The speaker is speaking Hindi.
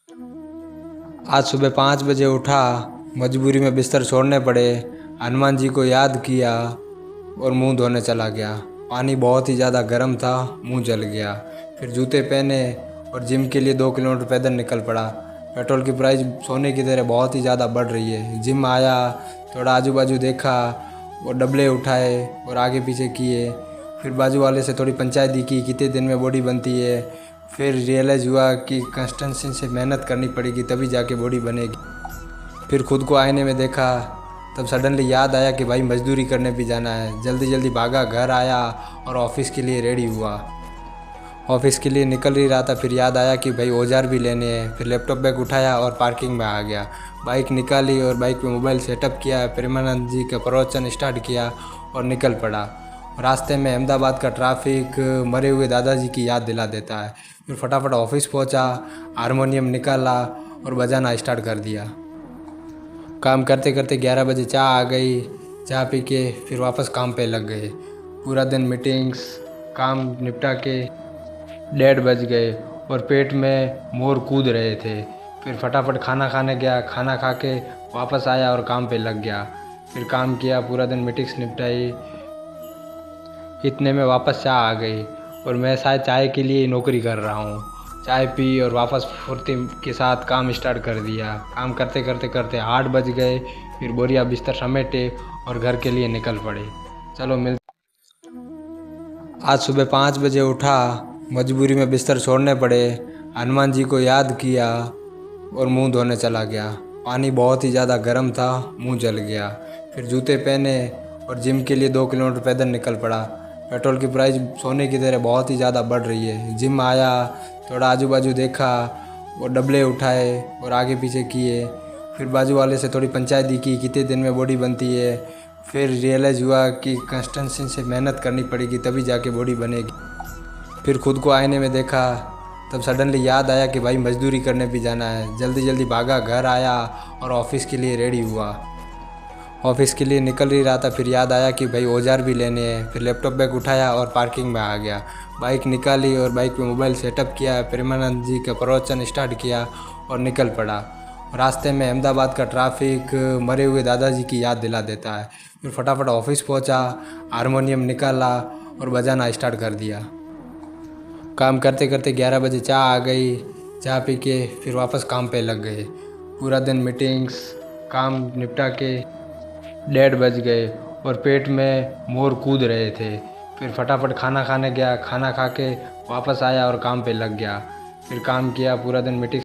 आज सुबह 5 बजे उठा, मजबूरी में बिस्तर छोड़ने पड़े। हनुमान जी को याद किया और मुंह धोने चला गया। पानी बहुत ही ज़्यादा गर्म था, मुंह जल गया। फिर जूते पहने और जिम के लिए 2 किलोमीटर पैदल निकल पड़ा। पेट्रोल की प्राइस सोने की तरह बहुत ही ज़्यादा बढ़ रही है। जिम आया, थोड़ा आजू बाजू देखा और डबले उठाए और आगे पीछे किए। फिर बाजू वाले से थोड़ी पंचायत दी कि कितने दिन में बॉडी बनती है। फिर रियलाइज़ हुआ कि कंसिस्टेंसी से मेहनत करनी पड़ेगी तभी जाके बॉडी बनेगी। फिर खुद को आईने में देखा, तब सडनली याद आया कि भाई मजदूरी करने भी जाना है। जल्दी जल्दी भागा, घर आया और ऑफिस के लिए रेडी हुआ। ऑफिस के लिए निकल ही रहा था, फिर याद आया कि भाई औजार भी लेने हैं। फिर लैपटॉप बैग उठाया और पार्किंग में आ गया। बाइक निकाली और बाइक पे मोबाइल सेटअप किया। प्रेमानंद जी का प्रवचन स्टार्ट किया और निकल पड़ा। रास्ते में अहमदाबाद का ट्रैफिक मरे हुए दादाजी की याद दिला देता है। फिर फटाफट ऑफिस पहुंचा, हारमोनियम निकाला और बजाना स्टार्ट कर दिया। काम करते करते 11 बजे चाय आ गई। चाय पी के फिर वापस काम पे लग गए। पूरा दिन मीटिंग्स काम निपटा के 1:30 बज गए और पेट में मोर कूद रहे थे। फिर फटाफट खाना खाने गया, खाना खा के वापस आया और काम पे लग गया। फिर काम किया, पूरा दिन मीटिंग्स निपटाई। इतने में वापस चाय आ गई और मैं शायद चाय के लिए नौकरी कर रहा हूँ। चाय पी और वापस फुर्ती के साथ काम स्टार्ट कर दिया। काम करते करते करते 8 बज गए। फिर बोरिया बिस्तर समेटे और घर के लिए निकल पड़े। चलो मिल। आज सुबह 5 बजे उठा, मजबूरी में बिस्तर छोड़ने पड़े। हनुमान जी को याद किया और मुंह धोने चला गया। पानी बहुत ही ज़्यादा गर्म था, मुंह जल गया। फिर जूते पहने और जिम के लिए 2 किलोमीटर पैदल निकल पड़ा। पेट्रोल की प्राइस सोने की तरह बहुत ही ज़्यादा बढ़ रही है। जिम आया, थोड़ा आजू बाजू देखा और डबले उठाए और आगे पीछे किए। फिर बाजू वाले से थोड़ी पंचायत दी कि कितने दिन में बॉडी बनती है। फिर रियलाइज़ हुआ कि कंसिस्टेंसी से मेहनत करनी पड़ेगी तभी जाके बॉडी बनेगी। फिर खुद को आईने में देखा, तब सडनली याद आया कि भाई मजदूरी करने भी जाना है। जल्दी जल्दी भागा, घर आया और ऑफिस के लिए रेडी हुआ। ऑफिस के लिए निकल ही रहा था, फिर याद आया कि भाई औजार भी लेने हैं। फिर लैपटॉप बैग उठाया और पार्किंग में आ गया। बाइक निकाली और बाइक पे मोबाइल सेटअप किया। प्रेमानंद जी का प्रवचन स्टार्ट किया और निकल पड़ा। रास्ते में अहमदाबाद का ट्रैफिक मरे हुए दादाजी की याद दिला देता है। फिर फटाफट ऑफिस पहुंचा, हारमोनियम निकाला और बजाना स्टार्ट कर दिया। काम करते करते 11 बजे चाय आ गई। चाय पी के फिर वापस काम पे लग गए। पूरा दिन मीटिंग्स काम निपटा के 1:30 बज गए और पेट में मोर कूद रहे थे। फिर फटाफट खाना खाने गया, खाना खा के वापस आया और काम पे लग गया। फिर काम किया, पूरा दिन मीटिंग